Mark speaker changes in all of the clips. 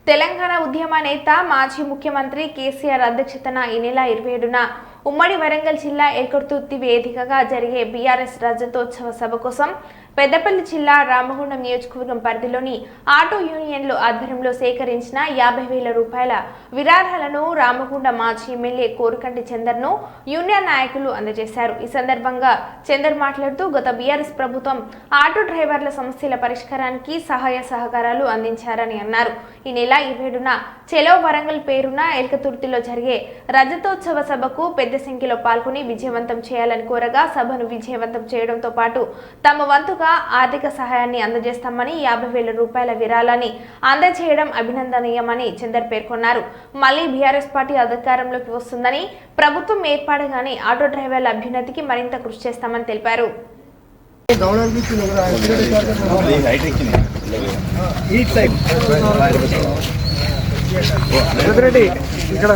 Speaker 1: తెలంగాణ ఉద్యమ నేత మాజీ ముఖ్యమంత్రి కేసీఆర్ అధ్యక్షతన ఈ నెల 27న ఉమ్మడి వరంగల్ జిల్లా ఏకర్తుర్తి వేదికగా జరిగే బీఆర్ఎస్ రజతోత్సవ సభ కోసం పెద్దపల్లి జిల్లా రామగుండం నియోజకవర్గం పరిధిలోని ఆటో యూనియన్లు ఆధ్వర్యంలో సేకరించిన 50,000 రూపాయల విరాళాలను రామగుండం మాజీ ఎమ్మెల్యే కోరుకంటి చందర్ను యూనియన్ నాయకులు అందజేశారు. ఈ సందర్భంగా చందర్ మాట్లాడుతూ గత బీఆర్ఎస్ ప్రభుత్వం ఆటో డ్రైవర్ల సమస్యల పరిష్కారానికి సహాయ సహకారాలు అందించారని అన్నారు. ఈ నెల 27న చెలో వరంగల్ పేరున ఏకతుర్తిలో జరిగే రజతోత్సవ సభకు పెద్ద సంఖ్యలో పాల్గొని విజయవంతం చేయాలని కోరగా సభను విజయవంతం చేయడంతో పాటు తమ వంతుగా ఆర్థిక సహాయాన్ని అందజేస్తామని 50,000 రూపాయల విరాళాన్ని అందజేయడం అభినందనీయమని చందర్ పేర్కొన్నారు. మళ్లీ బీఆర్ఎస్ పార్టీ అధికారంలోకి వస్తుందని, ప్రభుత్వం ఏర్పడగానే ఆటో డ్రైవర్ల అభ్యున్నతికి మరింత కృషి చేస్తామని తెలిపారు.
Speaker 2: ఇక్కడ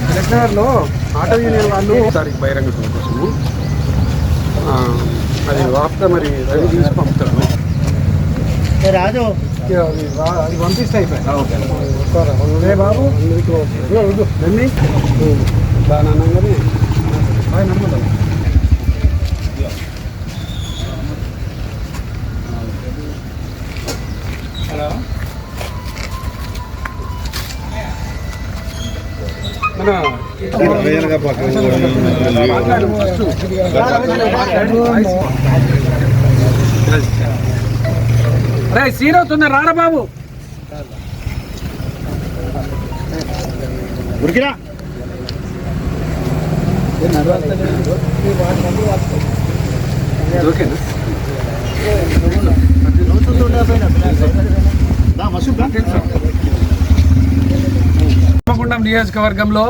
Speaker 2: తెలంగాణలో ఆటో యూనియన్ వాళ్ళు తారీఖు బహిరంగ కోసము అది వార్త మరి రవి తీసి పంపుతారు. రాజు అది పంపిస్తే అయిపోయాయి బాబు దాన్ని దాని అనగానే ఆయన నమ్మదు. హలో సీన్ అవుతుందా రారా బాబు ఉరికిరా. రామగుండం నియోజకవర్గంలో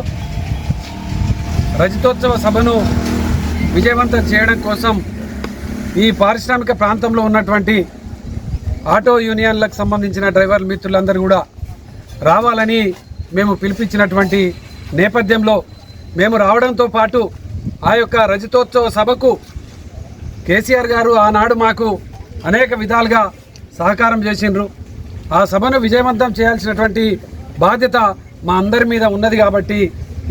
Speaker 2: రజతోత్సవ సభను విజయవంతం చేయడం కోసం ఈ పారిశ్రామిక ప్రాంతంలో ఉన్నటువంటి ఆటో యూనియన్లకు సంబంధించిన డ్రైవర్ మిత్రులందరూ కూడా రావాలని మేము పిలిపించినటువంటి నేపథ్యంలో మేము రావడంతో పాటు ఆ యొక్క రజతోత్సవ సభకు కేసీఆర్ గారు ఆనాడు మాకు అనేక విధాలుగా సహకారం చేసిండ్రు. ఆ సభను విజయవంతం చేయాల్సినటువంటి బాధ్యత మా అందరి మీద ఉన్నది కాబట్టి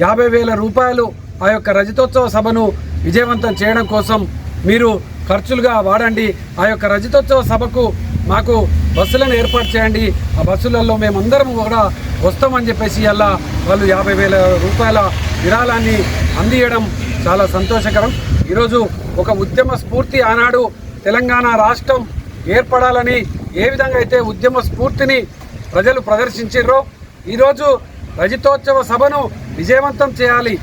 Speaker 2: 50,000 రూపాయలు ఆ యొక్క రజతోత్సవ సభను విజయవంతం చేయడం కోసం మీరు ఖర్చులుగా వాడండి. ఆ యొక్క రజతోత్సవ సభకు మాకు బస్సులను ఏర్పాటు చేయండి. ఆ బస్సులలో మేమందరం కూడా వస్తామని చెప్పేసి అలా వాళ్ళు 50,000 రూపాయల విరాళాన్ని అందియడం చాలా సంతోషకరం. ఈరోజు ఒక ఉద్యమ స్ఫూర్తి ఆనాడు తెలంగాణ రాష్ట్రం ఏర్పడాలని ఏ విధంగా అయితే ఉద్యమ స్ఫూర్తిని ప్రజలు ప్రదర్శించారో ఈరోజు రజతోత్సవ సభను విజయవంతం చేయాలి.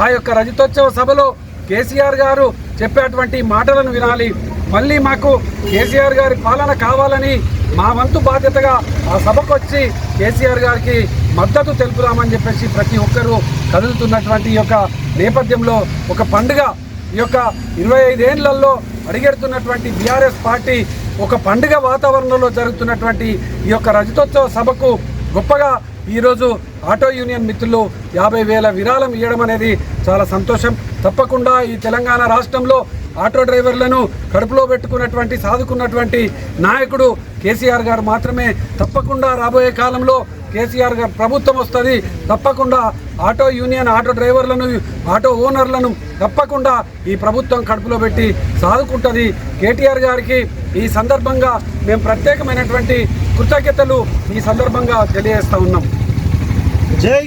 Speaker 2: ఆ యొక్క రజతోత్సవ సభలో కేసీఆర్ గారు చెప్పేటువంటి మాటలను వినాలి. మళ్ళీ మాకు కేసీఆర్ గారి పాలన కావాలని మా వంతు బాధ్యతగా ఆ సభకు వచ్చి కేసీఆర్ గారికి మద్దతు తెలుపుదామని చెప్పేసి ప్రతి ఒక్కరూ కదులుతున్నటువంటి ఈ యొక్క నేపథ్యంలో ఒక పండుగ ఈ యొక్క 25 ఏళ్లలో అడిగెడుతున్నటువంటి బీఆర్ఎస్ పార్టీ ఒక పండుగ వాతావరణంలో జరుగుతున్నటువంటి ఈ యొక్క రజతోత్సవ సభకు గొప్పగా ఈరోజు ఆటో యూనియన్ మిత్రులు 50,000 విరాళం ఇవ్వడం అనేది చాలా సంతోషం. తప్పకుండా ఈ తెలంగాణ రాష్ట్రంలో ఆటో డ్రైవర్లను కడుపులో పెట్టుకున్నటువంటి సాదుకున్నటువంటి నాయకుడు కేసీఆర్ గారు మాత్రమే. తప్పకుండా రాబోయే కాలంలో కేసీఆర్ గారు ప్రభుత్వం వస్తుంది. తప్పకుండా ఆటో యూనియన్ ఆటో డ్రైవర్లను ఆటో ఓనర్లను తప్పకుండా ఈ ప్రభుత్వం కడుపులో పెట్టి సాదుకుంటుంది. కేటీఆర్ గారికి ఈ సందర్భంగా మేము ప్రత్యేకమైనటువంటి కృతజ్ఞతలు ఈ సందర్భంగా తెలియజేస్తా ఉన్నాం. జై